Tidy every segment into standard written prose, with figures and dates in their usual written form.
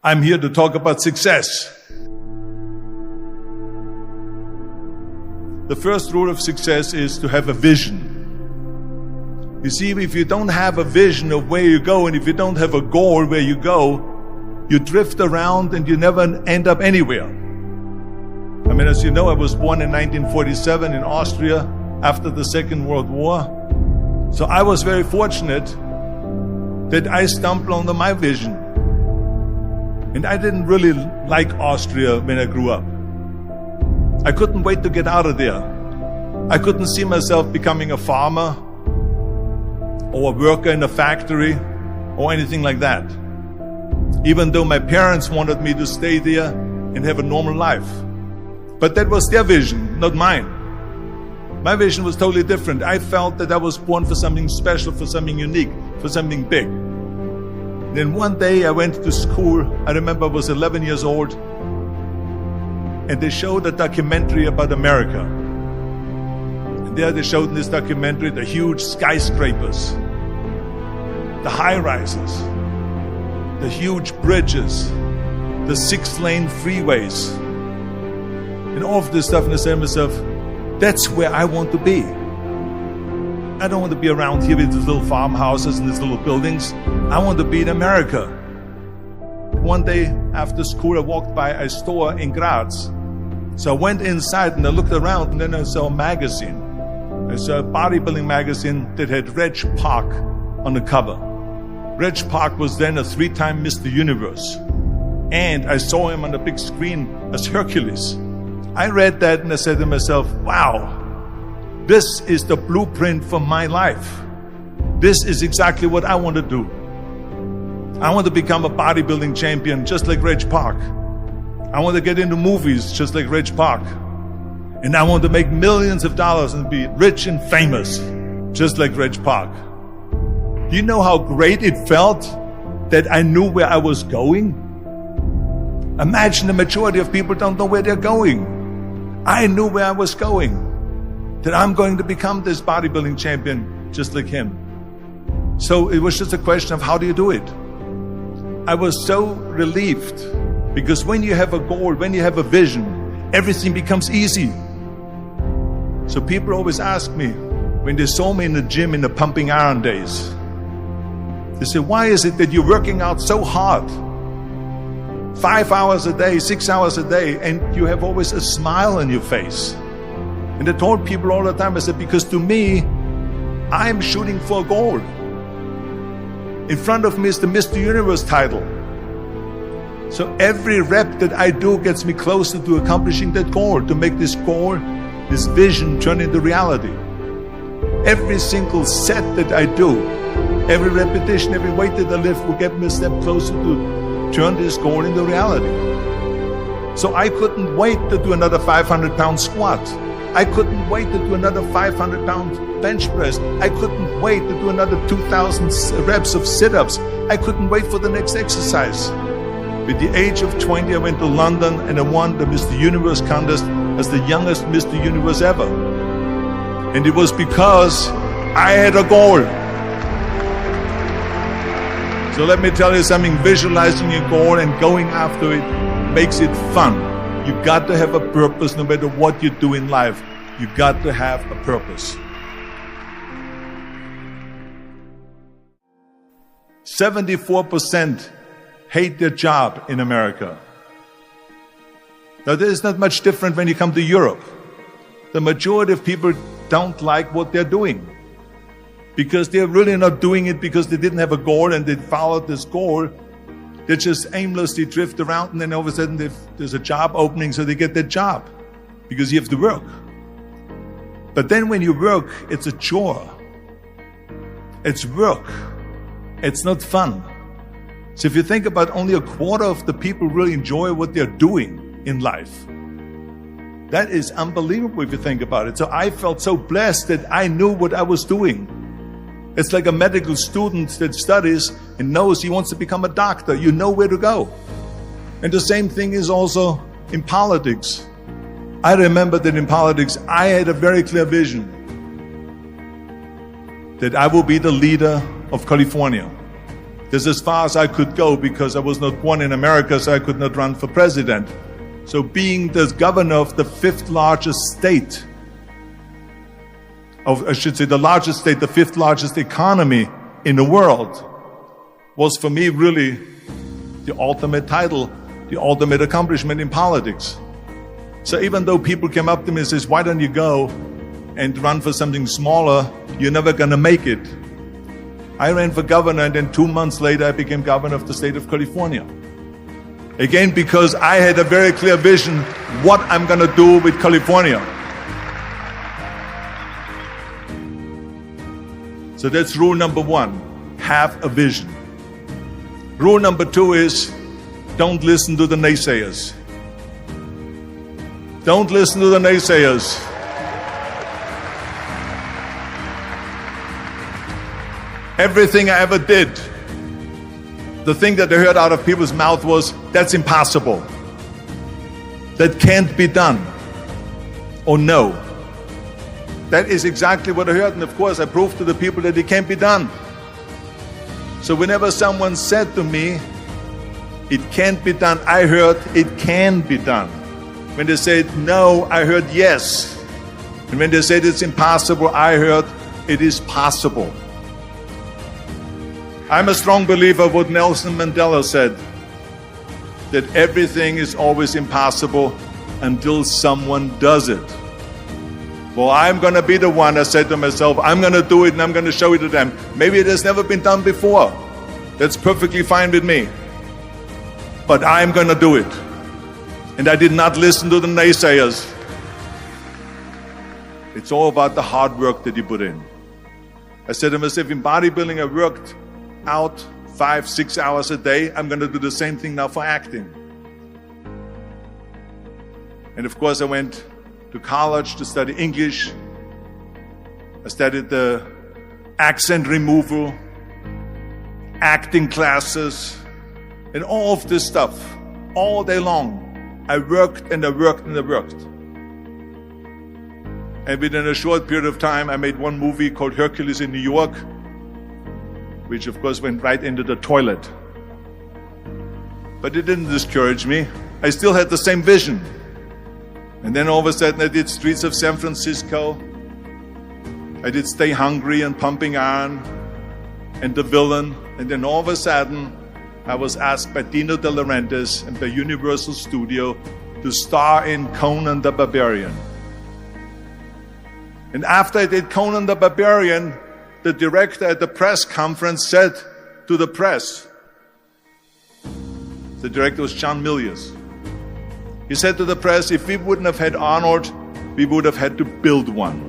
I'm here to talk about success. The first rule of success is to have a vision. You see, if you don't have a vision of where you go, and if you don't have a goal where you go, you drift around and you never end up anywhere. I mean, as you know, I was born in 1947 in Austria after the Second World War. So I was very fortunate that I stumbled onto my vision. And I didn't really like Austria when I grew up. I couldn't wait to get out of there. I couldn't see myself becoming a farmer or a worker in a factory or anything like that. Even though my parents wanted me to stay there and have a normal life. But that was their vision, not mine. My vision was totally different. I felt that I was born for something special, for something unique, for something big. Then one day I went to school. I remember I was 11 years old, and they showed a documentary about America. And there they showed in this documentary the huge skyscrapers, the high-rises, the huge bridges, the 6-lane freeways, and all of this stuff. And I said to myself, that's where I want to be. I don't want to be around here with these little farmhouses and these little buildings. I want to be in America. One day after school, I walked by a store in Graz. So I went inside and I looked around, and then I saw a magazine. I saw a bodybuilding magazine that had Reg Park on the cover. Reg Park was then a 3-time Mr. Universe. And I saw him on the big screen as Hercules. I read that and I said to myself, wow, this is the blueprint for my life. This is exactly what I want to do. I want to become a bodybuilding champion just like Reg Park. I want to get into movies just like Reg Park. And I want to make millions of dollars and be rich and famous just like Reg Park. Do you know how great it felt that I knew where I was going? Imagine the majority of people don't know where they're going. I knew where I was going. That I'm going to become this bodybuilding champion just like him. So it was just a question of how do you do it? I was so relieved because when you have a goal, when you have a vision, everything becomes easy. So people always ask me, when they saw me in the gym in the pumping iron days, they say, why is it that you're working out so hard? 5 hours a day, 6 hours a day, and you have always a smile on your face. And I told people all the time, I said, because to me, I'm shooting for a goal. In front of me is the Mr. Universe title. So every rep that I do gets me closer to accomplishing that goal, to make this goal, this vision turn into reality. Every single set that I do, every repetition, every weight that I lift will get me a step closer to turn this goal into reality. So I couldn't wait to do another 500-pound squat. I couldn't wait to do another 500-pound bench press. I couldn't wait to do another 2,000 reps of sit-ups. I couldn't wait for the next exercise. At the age of 20, I went to London and I won the Mr. Universe contest as the youngest Mr. Universe ever. And it was because I had a goal. So let me tell you something, visualizing your goal and going after it makes it fun. You got to have a purpose no matter what you do in life. You got to have a purpose. 74% hate their job in America. Now there is not much different when you come to Europe. The majority of people don't like what they're doing because they're really not doing it because they didn't have a goal and they followed this goal. They just aimlessly drift around, and then all of a sudden there's a job opening, so they get that job because you have to work. But then when you work, it's a chore. It's work. It's not fun. So if you think about only a quarter of the people really enjoy what they're doing in life, that is unbelievable if you think about it. So I felt so blessed that I knew what I was doing. It's like a medical student that studies and knows he wants to become a doctor. You know where to go. And the same thing is also in politics. I remember that in politics, I had a very clear vision that I will be the leader of California. This is as far as I could go because I was not born in America, so I could not run for president. So being the governor of the fifth largest state, I should say the largest state, the fifth largest economy in the world, was for me really the ultimate title, the ultimate accomplishment in politics. So even though people came up to me and says, why don't you go and run for something smaller, you're never gonna make it. I ran for governor, and then 2 months later I became governor of the state of California. Again, because I had a very clear vision what I'm gonna do with California. So that's rule number one, have a vision. Rule number two is, don't listen to the naysayers. Don't listen to the naysayers. Everything I ever did, the thing that I heard out of people's mouth was, that's impossible. That can't be done. Or no. That is exactly what I heard, and of course I proved to the people that it can't be done. So whenever someone said to me, it can't be done, I heard, it can be done. When they said no, I heard yes. And when they said it's impossible, I heard it is possible. I'm a strong believer of what Nelson Mandela said, that everything is always impossible until someone does it. Well, I'm going to be the one, I said to myself, I'm going to do it and I'm going to show it to them. Maybe it has never been done before. That's perfectly fine with me. But I'm going to do it. And I did not listen to the naysayers. It's all about the hard work that you put in. I said to myself, in bodybuilding I worked out 5-6 hours a day. I'm going to do the same thing now for acting. And of course I went to college to study English. I studied the accent removal, acting classes, and all of this stuff all day long. I worked and I worked and I worked. And within a short period of time, I made one movie called Hercules in New York, which of course went right into the toilet. But it didn't discourage me. I still had the same vision. And then all of a sudden I did Streets of San Francisco. I did Stay Hungry and Pumping Iron and The Villain. And then all of a sudden I was asked by Dino De Laurentiis and by Universal Studio to star in Conan the Barbarian. And after I did Conan the Barbarian, the director at the press conference said to the press, the director was John Milius. He said to the press, if we wouldn't have had Arnold, we would have had to build one.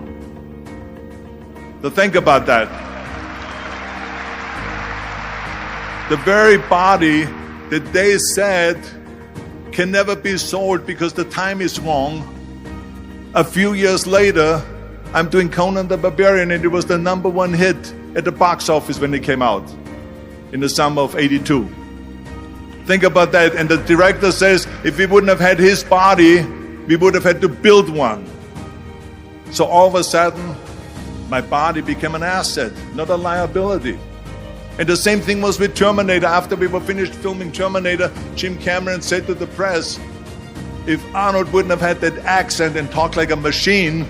So think about that. The very body that they said can never be sold because the time is wrong. A few years later, I'm doing Conan the Barbarian, and it was the #1 hit at the box office when it came out in the summer of '82. Think about that. And the director says, if we wouldn't have had his body, we would have had to build one. So all of a sudden, my body became an asset, not a liability. And the same thing was with Terminator. After we were finished filming Terminator, Jim Cameron said to the press, if Arnold wouldn't have had that accent and talked like a machine,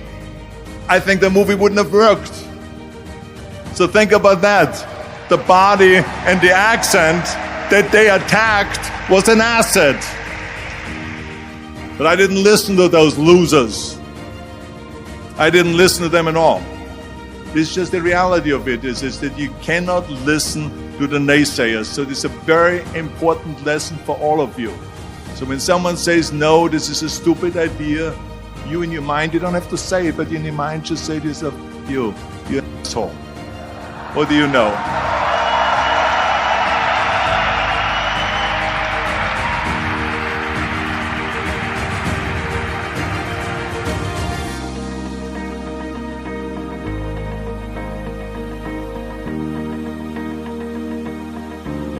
I think the movie wouldn't have worked. So think about that. The body and the accent that they attacked was an asset. But I didn't listen to those losers. I didn't listen to them at all. It's just the reality of it is that you cannot listen to the naysayers. So this is a very important lesson for all of you. So when someone says, no, this is a stupid idea, you in your mind, you don't have to say it, but in your mind just say to yourself, you're an asshole. What do you know?